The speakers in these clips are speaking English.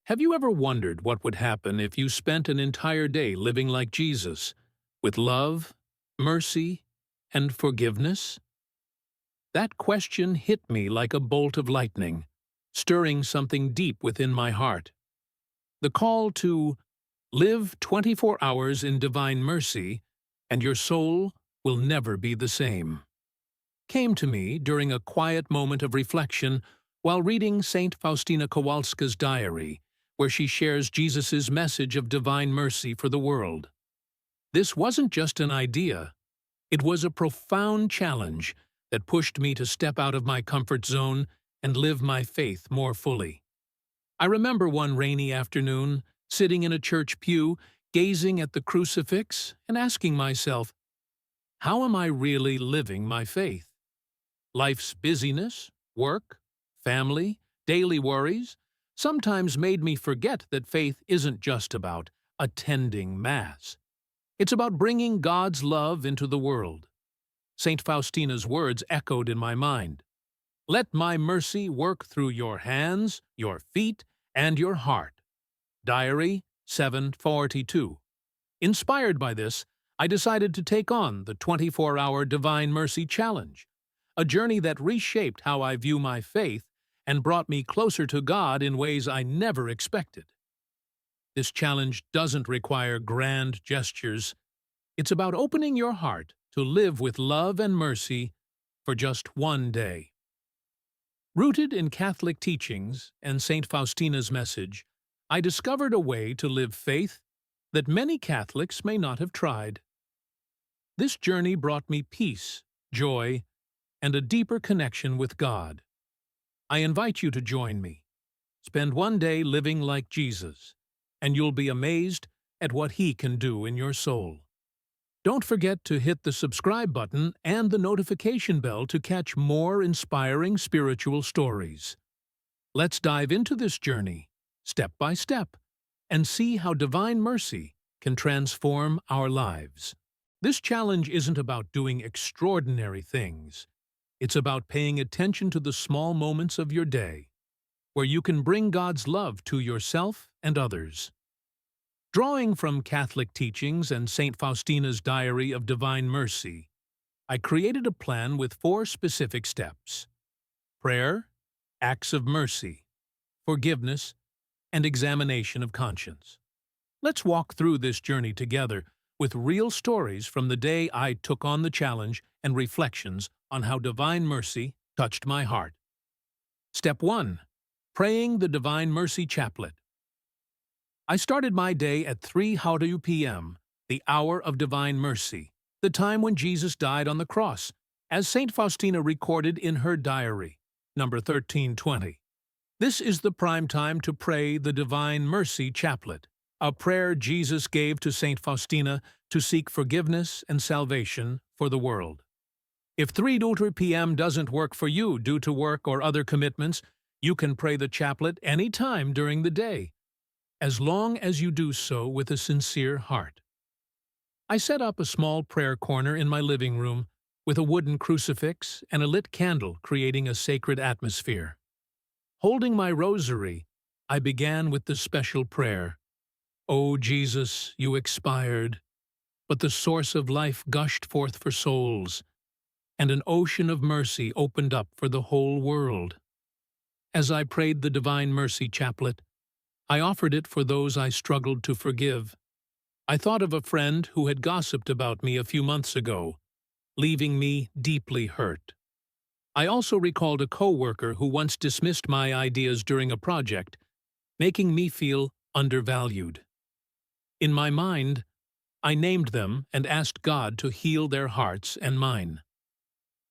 Have you ever wondered what would happen if you spent an entire day living like Jesus, with love, mercy, and forgiveness? That question hit me like a bolt of lightning, stirring something deep within my heart. The call to live 24 hours in divine mercy, and your soul will never be the same, came to me during a quiet moment of reflection while reading St. Faustina Kowalska's diary, where she shares Jesus' message of divine mercy for the world. This wasn't just an idea, it was a profound challenge that pushed me to step out of my comfort zone and live my faith more fully. I remember one rainy afternoon, sitting in a church pew, gazing at the crucifix and asking myself, how am I really living my faith? Life's busyness, work, family, daily worries, sometimes made me forget that faith isn't just about attending Mass. It's about bringing God's love into the world. St. Faustina's words echoed in my mind. Let my mercy work through your hands, your feet, and your heart. Diary 742. Inspired by this, I decided to take on the 24-hour Divine Mercy Challenge, a journey that reshaped how I view my faith and brought me closer to God in ways I never expected. This challenge doesn't require grand gestures. It's about opening your heart to live with love and mercy for just one day. Rooted in Catholic teachings and St. Faustina's message, I discovered a way to live faith that many Catholics may not have tried. This journey brought me peace, joy, and a deeper connection with God. I invite you to join me. Spend one day living like Jesus, and you'll be amazed at what He can do in your soul. Don't forget to hit the subscribe button and the notification bell to catch more inspiring spiritual stories. Let's dive into this journey, step by step, and see how divine mercy can transform our lives. This challenge isn't about doing extraordinary things. It's about paying attention to the small moments of your day, where you can bring God's love to yourself and others. Drawing from Catholic teachings and St. Faustina's Diary of Divine Mercy, I created a plan with 4 specific steps: prayer, acts of mercy, forgiveness, and examination of conscience. Let's walk through this journey together with real stories from the day I took on the challenge and reflections on how Divine Mercy touched my heart. Step 1. Praying the Divine Mercy Chaplet. I started my day at 3:00 p.m., the hour of Divine Mercy, the time when Jesus died on the cross, as St. Faustina recorded in her diary, number 1320. This is the prime time to pray the Divine Mercy Chaplet, a prayer Jesus gave to St. Faustina to seek forgiveness and salvation for the world. If 3:00 p.m. doesn't work for you due to work or other commitments, you can pray the chaplet any time during the day, as long as you do so with a sincere heart. I set up a small prayer corner in my living room with a wooden crucifix and a lit candle, creating a sacred atmosphere. Holding my rosary, I began with the special prayer, "O Jesus, you expired, but the source of life gushed forth for souls, and an ocean of mercy opened up for the whole world." As I prayed the Divine Mercy Chaplet, I offered it for those I struggled to forgive. I thought of a friend who had gossiped about me a few months ago, leaving me deeply hurt. I also recalled a co-worker who once dismissed my ideas during a project, making me feel undervalued. In my mind, I named them and asked God to heal their hearts and mine.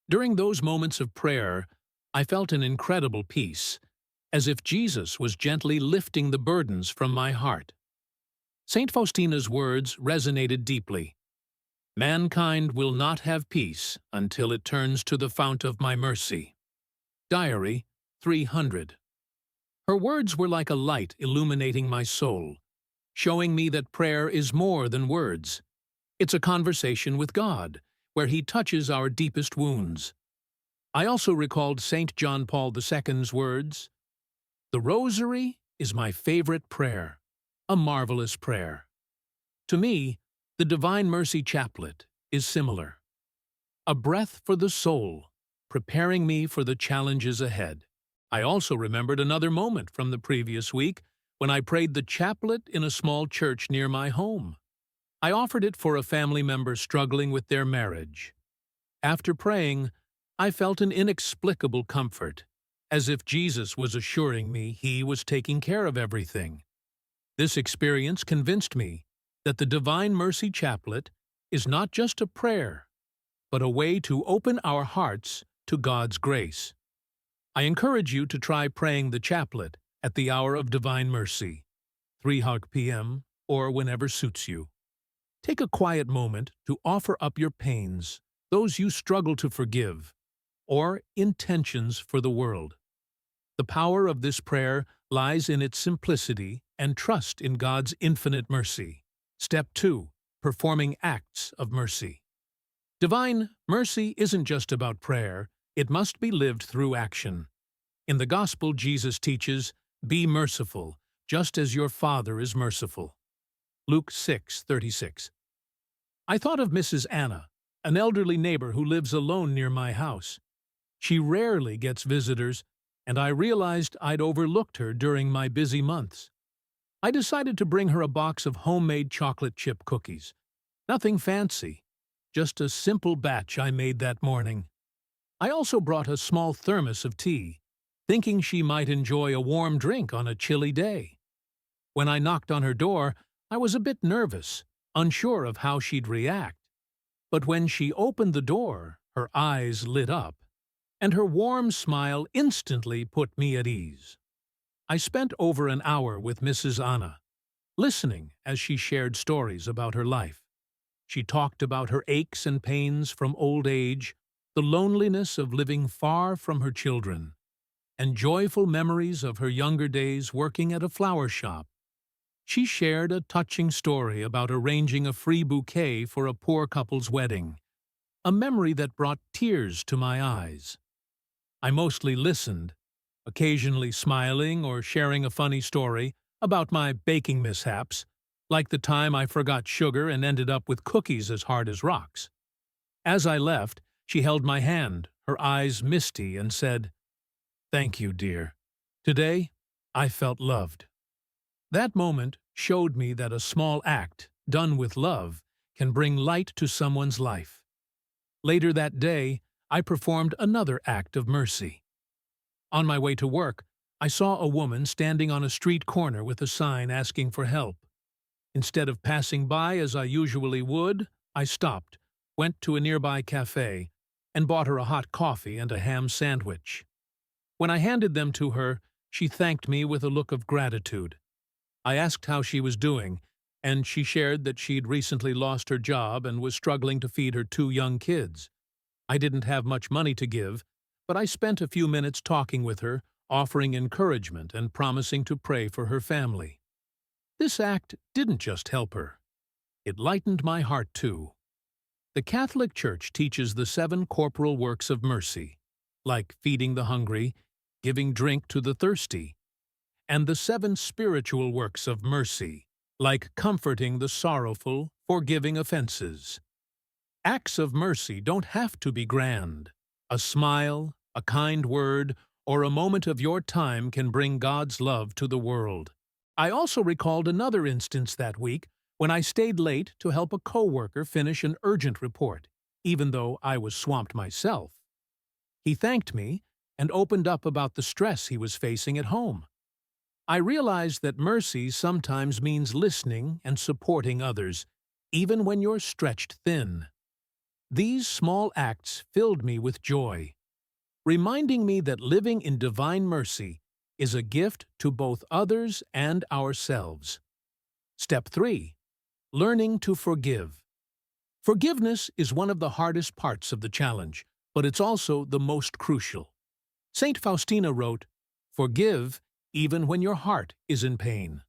During those moments of prayer, I felt an incredible peace, as if Jesus was gently lifting the burdens from my heart. St. Faustina's words resonated deeply. Mankind will not have peace until it turns to the fount of my mercy. Diary 300. Her words were like a light illuminating my soul, showing me that prayer is more than words. It's a conversation with God, where He touches our deepest wounds. I also recalled St. John Paul II's words, "The rosary is my favorite prayer, a marvelous prayer. To me, the Divine Mercy Chaplet is similar. A breath for the soul, preparing me for the challenges ahead. I also remembered another moment from the previous week when I prayed the chaplet in a small church near my home. I offered it for a family member struggling with their marriage. After praying, I felt an inexplicable comfort, as if Jesus was assuring me He was taking care of everything. This experience convinced me that the Divine Mercy Chaplet is not just a prayer, but a way to open our hearts to God's grace. I encourage you to try praying the chaplet at the hour of Divine Mercy, 3 p.m., or whenever suits you. Take a quiet moment to offer up your pains, those you struggle to forgive, or intentions for the world. The power of this prayer lies in its simplicity and trust in God's infinite mercy. Step 2. Performing acts of mercy. Divine mercy isn't just about prayer, it must be lived through action. In the Gospel, Jesus teaches, "Be merciful, just as your Father is merciful." Luke 6:36. I thought of Mrs. Anna, an elderly neighbor who lives alone near my house. She rarely gets visitors, and I realized I'd overlooked her during my busy months. I decided to bring her a box of homemade chocolate chip cookies. Nothing fancy, just a simple batch I made that morning. I also brought a small thermos of tea, thinking she might enjoy a warm drink on a chilly day. When I knocked on her door, I was a bit nervous, unsure of how she'd react. But when she opened the door, her eyes lit up, and her warm smile instantly put me at ease. I spent over an hour with Mrs. Anna, listening as she shared stories about her life. She talked about her aches and pains from old age, the loneliness of living far from her children, and joyful memories of her younger days working at a flower shop. She shared a touching story about arranging a free bouquet for a poor couple's wedding, a memory that brought tears to my eyes. I mostly listened, occasionally smiling or sharing a funny story about my baking mishaps, like the time I forgot sugar and ended up with cookies as hard as rocks. As I left, she held my hand, her eyes misty, and said, "Thank you, dear. Today, I felt loved." That moment showed me that a small act, done with love, can bring light to someone's life. Later that day, I performed another act of mercy. On my way to work, I saw a woman standing on a street corner with a sign asking for help. Instead of passing by as I usually would, I stopped, went to a nearby cafe, and bought her a hot coffee and a ham sandwich. When I handed them to her, she thanked me with a look of gratitude. I asked how she was doing, and she shared that she'd recently lost her job and was struggling to feed her 2 young kids. I didn't have much money to give, but I spent a few minutes talking with her, offering encouragement and promising to pray for her family. This act didn't just help her. It lightened my heart too. The Catholic Church teaches the 7 corporal works of mercy, like feeding the hungry, giving drink to the thirsty, and the 7 spiritual works of mercy, like comforting the sorrowful, forgiving offenses. Acts of mercy don't have to be grand. A smile, a kind word, or a moment of your time can bring God's love to the world. I also recalled another instance that week when I stayed late to help a coworker finish an urgent report, even though I was swamped myself. He thanked me and opened up about the stress he was facing at home. I realized that mercy sometimes means listening and supporting others, even when you're stretched thin. These small acts filled me with joy, reminding me that living in divine mercy is a gift to both others and ourselves. Step 3. Learning to forgive. Forgiveness is one of the hardest parts of the challenge, but it's also the most crucial. Saint Faustina wrote, "Forgive even when your heart is in pain."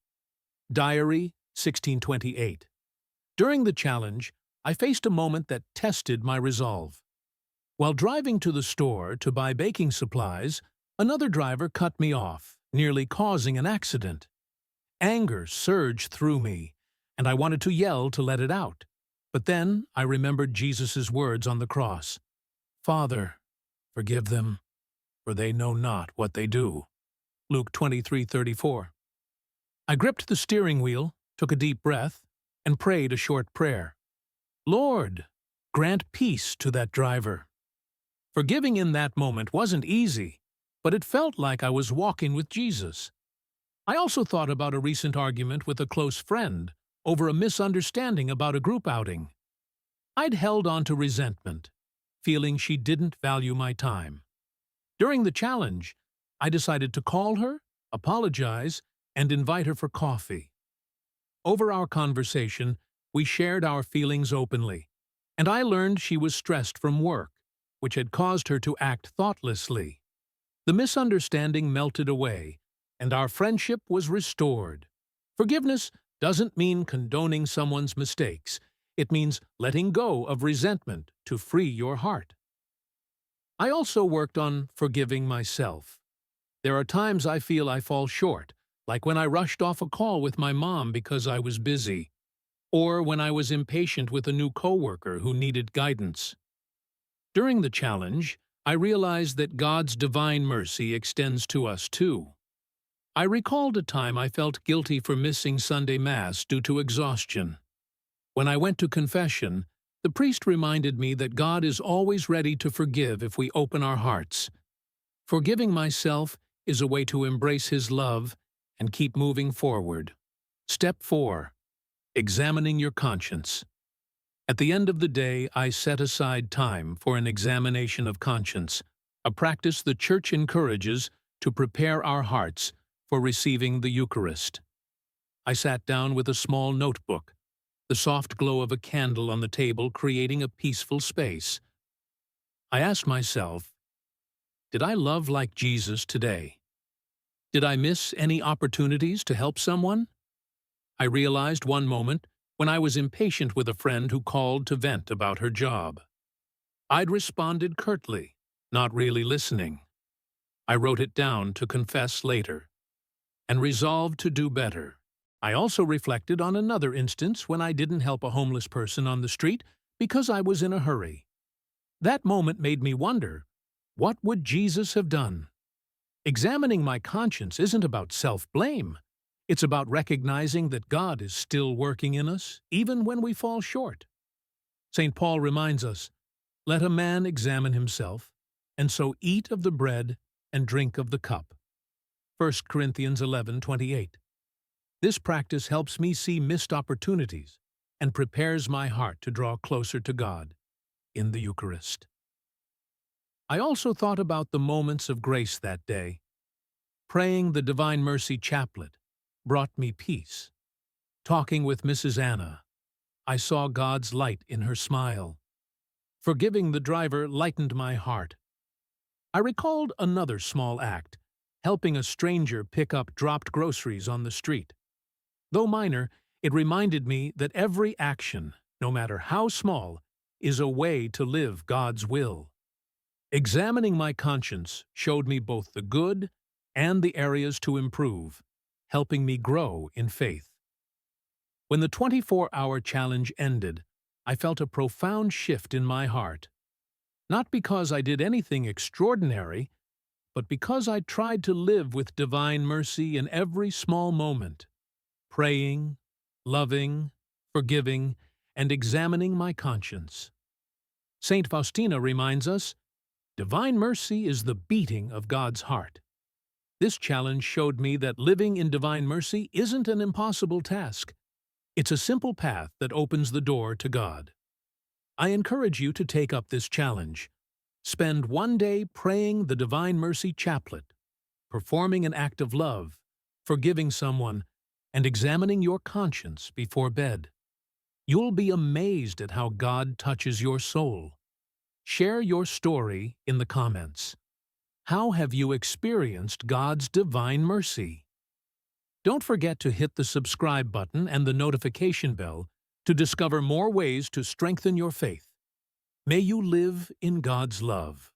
Diary, 1628. During the challenge, I faced a moment that tested my resolve. While driving to the store to buy baking supplies, another driver cut me off, nearly causing an accident. Anger surged through me, and I wanted to yell to let it out. But then I remembered Jesus' words on the cross. "Father, forgive them, for they know not what they do." Luke 23:34. I gripped the steering wheel, took a deep breath, and prayed a short prayer. Lord, grant peace to that driver. Forgiving in that moment wasn't easy, but it felt like I was walking with Jesus. I also thought about a recent argument with a close friend over a misunderstanding about a group outing. I'd held on to resentment, feeling she didn't value my time. During the challenge, I decided to call her, apologize, and invite her for coffee. Over our conversation, we shared our feelings openly, and I learned she was stressed from work, which had caused her to act thoughtlessly. The misunderstanding melted away, and our friendship was restored. Forgiveness doesn't mean condoning someone's mistakes. It means letting go of resentment to free your heart. I also worked on forgiving myself. There are times I feel I fall short, like when I rushed off a call with my mom because I was busy, or when I was impatient with a new coworker who needed guidance. During the challenge, I realized that God's divine mercy extends to us too. I recalled a time I felt guilty for missing Sunday Mass due to exhaustion. When I went to confession, the priest reminded me that God is always ready to forgive if we open our hearts. Forgiving myself is a way to embrace His love and keep moving forward. Step 4. Examining your conscience. At the end of the day, I set aside time for an examination of conscience, a practice the Church encourages to prepare our hearts for receiving the Eucharist. I sat down with a small notebook, the soft glow of a candle on the table creating a peaceful space. I asked myself, did I love like Jesus today? Did I miss any opportunities to help someone? I realized one moment when I was impatient with a friend who called to vent about her job. I'd responded curtly, not really listening. I wrote it down to confess later, and resolved to do better. I also reflected on another instance when I didn't help a homeless person on the street because I was in a hurry. That moment made me wonder, what would Jesus have done? Examining my conscience isn't about self-blame. It's about recognizing that God is still working in us, even when we fall short. St. Paul reminds us, "Let a man examine himself, and so eat of the bread and drink of the cup." 1 Corinthians 11:28. This practice helps me see missed opportunities and prepares my heart to draw closer to God in the Eucharist. I also thought about the moments of grace that day. Praying the Divine Mercy Chaplet brought me peace. Talking with Mrs. Anna, I saw God's light in her smile. Forgiving the driver lightened my heart. I recalled another small act, helping a stranger pick up dropped groceries on the street. Though minor, it reminded me that every action, no matter how small, is a way to live God's will. Examining my conscience showed me both the good and the areas to improve, helping me grow in faith. When the 24-hour challenge ended, I felt a profound shift in my heart. Not because I did anything extraordinary, but because I tried to live with divine mercy in every small moment, praying, loving, forgiving, and examining my conscience. Saint Faustina reminds us, divine mercy is the beating of God's heart. This challenge showed me that living in divine mercy isn't an impossible task. It's a simple path that opens the door to God. I encourage you to take up this challenge. Spend one day praying the Divine Mercy Chaplet, performing an act of love, forgiving someone, and examining your conscience before bed. You'll be amazed at how God touches your soul. Share your story in the comments. How have you experienced God's divine mercy? Don't forget to hit the subscribe button and the notification bell to discover more ways to strengthen your faith. May you live in God's love.